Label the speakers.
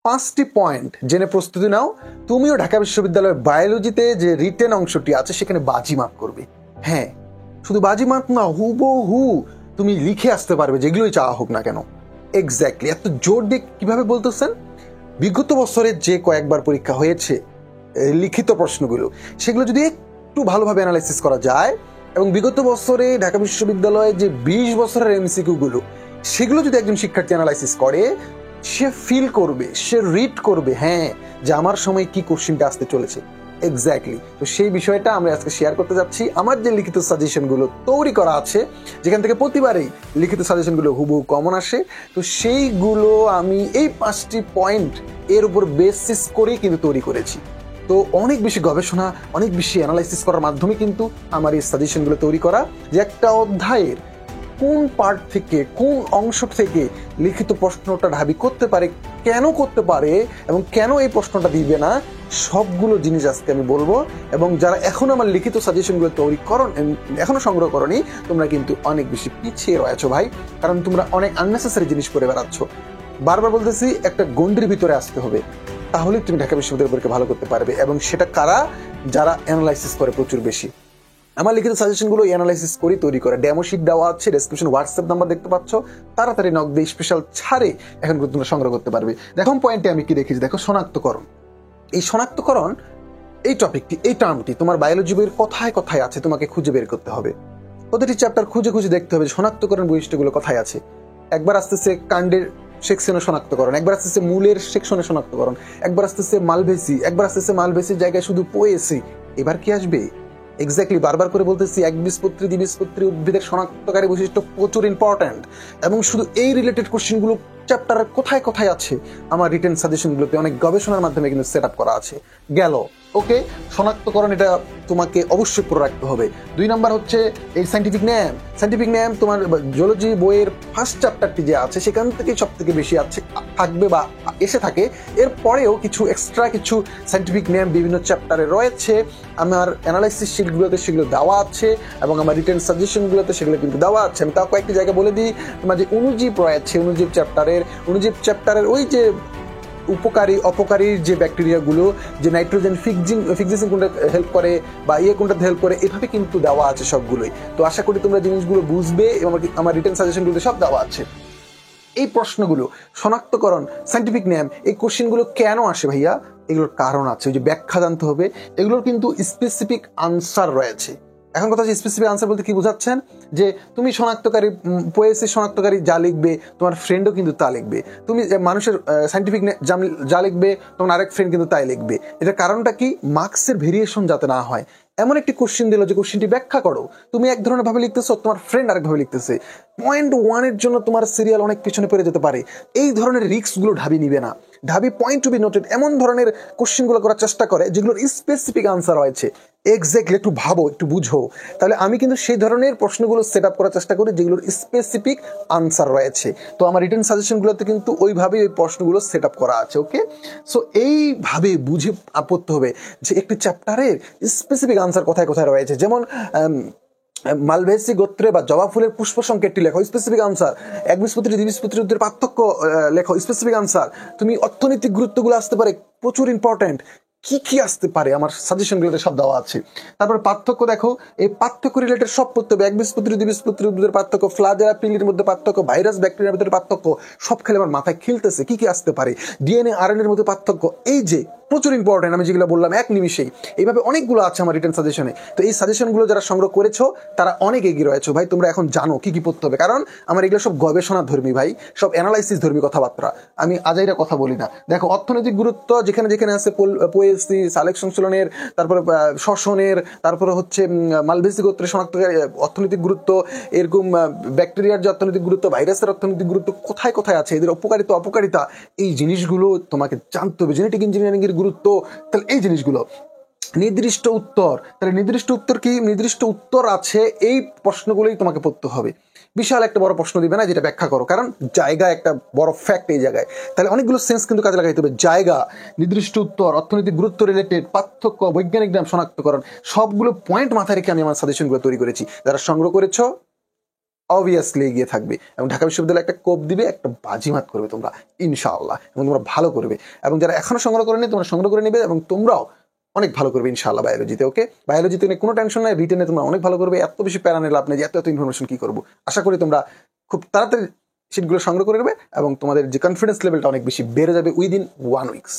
Speaker 1: 5টি পয়েন্ট জেনে প্রস্তুতি নাও। তুমিও ঢাকা বিশ্ববিদ্যালয়ের বায়োলজিতে যে রিটেন অংশটি আছে সেখানে বাজিমাত করবে। হ্যাঁ, শুধু বাজিমাত না, হুবহু তুমি লিখে আসতে পারবে যেগুলোই চাওয়া হোক না কেন। এক্স্যাক্টলি, এত জোর দিয়ে কিভাবে বলতেছেন? বিগত বছরের যে কয়েকবার পরীক্ষা হয়েছে লিখিত প্রশ্নগুলো, সেগুলো যদি একটু ভালোভাবে অ্যানালাইসিস করা যায় এবং বিগত বছরে ঢাকা বিশ্ববিদ্যালয়ে যে 20 বছরের এমসিকিউ গুলো, সেগুলো যদি একজন শিক্ষার্থী অ্যানালাইসিস করে, সে ফিল করবে, সে রিড করবে, হ্যাঁ, যে আমার সময় কি কোশ্চিনটা আসতে চলেছে। এক্স্যাক্টলি, তো সেই বিষয়টা আমরা আজকে শেয়ার করতে যাচ্ছি। আমার যে লিখিত সাজেশনগুলো তৈরি করা আছে, যেখান থেকে প্রতিবারেই লিখিত সাজেশনগুলো হুবহু কমন আসে, তো সেইগুলো আমি এই 5টি পয়েন্ট এর উপর বেসিস করেই কিন্তু তৈরি করেছি। তো অনেক বেশি গবেষণা, অনেক বেশি অ্যানালাইসিস করার মাধ্যমে কিন্তু আমার এই সাজেশনগুলো তৈরি করা, যে একটা অধ্যায়ের কোন পার্ট থেকে, কোন অংশ থেকে লিখিত প্রশ্নটা ঢাবি করতে পারে, কেন করতে পারে এবং কেন এই প্রশ্নটা দিবে না, সবগুলো জিনিস আজকে আমি বলবো। এবং যারা এখন আমার লিখিত সাজেশনগুলো তৈরি এখনো সংগ্রহ করনি, তোমরা কিন্তু অনেক বেশি পিছিয়ে রয়েছো ভাই, কারণ তোমরা অনেক আননেসেসারি জিনিস করে বেড়াচ্ছ। বারবার বলতেছি, একটা গণ্ডির ভিতরে আসতে হবে, তাহলে তুমি ঢাকা বিশ্ববিদ্যালয় পরীক্ষা ভালো করতে পারবে। এবং সেটা কারা? যারা অ্যানালাইসিস করে প্রচুর বেশি। আমার লিখিত সাজেশনগুলো অ্যানালাইসিস করে তৈরি করে, ডেমো শিট দেওয়া আছে, ডেসক্রিপশন হোয়াটসঅ্যাপ নাম্বার দেখতে পাচ্ছ, তাড়াতাড়ি নক দিয়ে স্পেশাল ছাড়ে এখন কিন্তু তোমরা সংগ্রহ করতে পারবে। দেখো পয়েন্টে আমি কি দেখেছি, দেখো শনাক্তকরণ। এই শনাক্তকরণ, এই টপিকটি, এই টার্মটি তোমার বায়োলজি বইয়ের কোথায় কোথায় আছে তোমাকে খুঁজে বের করতে হবে। প্রতিটি চ্যাপ্টার খুঁজে খুঁজে দেখতে হবে শনাক্তকরণ বৈশিষ্ট্যগুলো কোথায় আছে। একবার আসতেছে কাণ্ডের সেকশনে শনাক্তকরণ, একবার আসতেছে মূলের সেকশনে শনাক্তকরণ, একবার আসতেছে মালভেসি, একবার আসতেছে মালভেসির জায়গায় শুধু পোয়েসি। এবার কি আসবে? এক্স্যাক্টলি, বারবার করে বলতেছি, একবীজপত্রী দ্বিবীজপত্রী উদ্ভিদের শনাক্তকারী বৈশিষ্ট্য প্রচুর ইম্পর্ট্যান্ট। এবং শুধু এই রিলেটেড কোশ্চেনগুলো চ্যাপ্টারের কোথায় কোথায় আছে আমার রিটেন সাজেশনগুলোতে অনেক গবেষণার মাধ্যমে কিন্তু সেট আপ করা আছে। গেল, ওকে, শনাক্তকরণ এটা তোমাকে অবশ্যই করে রাখতে হবে। 2 নাম্বার হচ্ছে এই সাইন্টিফিক নেম। সাইন্টিফিক নেম তোমার জিওলজি বইয়ের ফার্স্ট চ্যাপ্টারটি যে আছে সেখান থেকে সব থেকে বেশি থাকবে বা এসে থাকে। এরপরেও কিছু এক্সট্রা কিছু সাইন্টিফিক নেম বিভিন্ন চ্যাপ্টারে রয়েছে, আমার অ্যানালাইসিস শিটগুলোতে সেগুলো দেওয়া আছে এবং আমার রিটেন সাজেশনগুলোতে সেগুলো কিন্তু দেওয়া আছে। আমি তাও কয়েকটি জায়গায় বলে দিই, তোমার যে অণুজীব রয়েছে, অণুজীব চ্যাপ্টারের ওই যে উপকারী অপকারী যে ব্যাকটেরিয়াগুলো, যে নাইট্রোজেন ফিক্সিং কোনটা হেল্প করে বা কোনটাতে হেল্প করে, এভাবে কিন্তু দেওয়া আছে সবগুলোই। তো আশা করি তোমরা জিনিসগুলো বুঝবে এবং আমার রিটেন সাজেশনগুলোতে সব দেওয়া আছে। এই প্রশ্নগুলো, শনাক্তকরণ, সাইন্টিফিক নেম, এই কোশ্চেনগুলো কেন আসে ভাইয়া? এগুলোর কারণ আছে, ওই যে ব্যাখ্যা জানতে হবে। এগুলোর কিন্তু স্পেসিফিক আনসার রয়েছে। এখন কথা হচ্ছে স্পেসিফিক আনসার বলতে কি বোঝাচ্ছেন? যে তুমি শনাক্তকারী, পোয়েসি শনাক্তকারী যা লিখবে, তোমার ফ্রেন্ডও কিন্তু তা লিখবে। তুমি মানুষের সাইন্টিফিক যা লিখবে, তোমার আরেক ফ্রেন্ড কিন্তু তাই লিখবে। এটার কারণটা কি? মার্কসের ভেরিয়েশন যাতে না হয়। এমন একটি কোশ্চেন দিল যে কোশ্চেনটি ব্যাখ্যা করো, তুমি এক ধরনের ভাবে লিখতেছো, তোমার ফ্রেন্ড আরেকভাবে লিখতেছে, পয়েন্ট 1-এর জন্য তোমার সিরিয়াল অনেক পিছনে পড়ে যেতে পারে। এই ধরনের রিস্কগুলো ঢাবি নিবে না। ঢাবি পয়েন্ট টু বি নোটেড এমন ধরনের কোশ্চেনগুলো করার চেষ্টা করে যেগুলোর স্পেসিফিক আনসার রয়েছে। এক্স্যাক্টলি, একটু ভাবো, একটু বুঝো। তাহলে আমি কিন্তু সেই ধরনের প্রশ্নগুলো সেট আপ করার চেষ্টা করি যেগুলোর স্পেসিফিক আনসার রয়েছে। তো আমার রিটেন সাজেশনগুলোতে কিন্তু ওইভাবেই ওই প্রশ্নগুলো সেট আপ করা আছে। ওকে, সো এইভাবে বুঝে পড়তে হবে যে একটি চ্যাপ্টারের স্পেসিফিক আনসার কোথায় কোথায় রয়েছে। যেমন মালভেসি গোত্রে বা জবা ফুলের পুষ্প সংকেতটি লেখো, স্পেসিফিক আনসার। একবীজপত্রী দ্বিবীজপত্রী উদ্ভিদের পার্থক্য লেখো, স্পেসিফিক আনসার। তুমি অর্থনৈতিক গুরুত্বগুলো আসতে পারে, প্রচুর ইম্পর্টেন্ট। কি কি আসতে পারে আমার সাজেশনগুলোতে সব দেওয়া আছে। তারপর পার্থক্য দেখো, এই পার্থক্য রিলেটেড সব পড়তে হবে। একবীজপত্রী দ্বিবীজপত্রী উদ্ভিদের পার্থক্য, ফ্লাজেলা পিলির মধ্যে পার্থক্য, ভাইরাস ব্যাকটেরিয়ার মধ্যে পার্থক্য, সব খেলে আমার মাথায় খেলতেছে কি কি আসতে পারে। ডিএনএ আরএনএর মধ্যে পার্থক্য, এই যে প্রচুর ইম্পর্টেন্ট, আমি যেগুলো বললাম এক নিমিশেই। এইভাবে অনেকগুলো আছে আমার রিটেন সাজেশনে। তো এই সাজেশনগুলো যারা সংগ্রহ করেছো তারা অনেক এগিয়ে রয়েছো ভাই। তোমরা এখন জানো কি কি পড়তে হবে, কারণ আমার এগুলো সব গবেষণা ধর্মী ভাই, সব অ্যানালাইসিস ধর্মী কথাবার্তা। আমি আজাইরা কথা বলি না। দেখো অর্থনৈতিক গুরুত্ব যেখানে যেখানে আছে, পোয়েসি, সালেক সংশ্লেষণের, তারপরে শ্বসনের, তারপরে হচ্ছে মালভেসি গোত্রের শনাক্তকারী অর্থনৈতিক গুরুত্ব, এরকম ব্যাকটেরিয়ার যে অর্থনৈতিক গুরুত্ব, ভাইরাসের অর্থনৈতিক গুরুত্ব কোথায় কোথায় আছে, এদের উপকারিতা অপকারিতা, এই জিনিসগুলো তোমাকে জানতে হবে। জেনেটিক ইঞ্জিনিয়ারিং এর গুরুত্ব, তাহলে এই জিনিসগুলো। নির্দিষ্ট উত্তর, তাহলে নির্দিষ্ট উত্তর কি? নির্দিষ্ট উত্তর আছে, এই প্রশ্নগুলোই তোমাকে পড়তে হবে। বিশাল একটা বড় প্রশ্ন দিবে না যেটা ব্যাখ্যা করো, কারণ জায়গা একটা বড় ফ্যাক্ট এই জায়গায়। তাহলে অনেকগুলো সেন্স কিন্তু কাজে লাগাইতে হবে। জায়গা, নির্দিষ্ট উত্তর, অর্থনৈতিক গুরুত্ব রিলেটেড, পার্থক্য, বৈজ্ঞানিক নাম শনাক্তকরণ, সবগুলো পয়েন্ট মাথায় রেখে আমি আমার সাজেশনগুলো তৈরি করেছি। যারা সংগ্রহ করেছো অবভিয়াসলি এগিয়ে থাকবে এবং ঢাকা বিশ্ববিদ্যালয় একটা কোপ দিবে, একটা বাজিমাত করবে তোমরা ইনশাআল্লাহ, এবং তোমরা ভালো করবে। এবং যারা এখনো সংগ্রহ করেনি তোমরা সংগ্রহ করে নেবে এবং তোমরাও অনেক ভালো করবে ইনশাআল্লাহ বায়োলজিতে। ওকে, বায়োলজিতে নিয়ে কোনো টেনশন নাই, রিটেনে তোমরা অনেক ভালো করবে। এত বেশি প্যারা নিয়ে লাভ নেই যে এত ইনফরমেশন কি করবো। আশা করি তোমরা খুব তাড়াতাড়ি সিটগুলো সংগ্রহ করে নেবে এবং তোমাদের যে কনফিডেন্স লেভেলটা অনেক বেশি বেড়ে যাবে উইদিন 1 উইকস।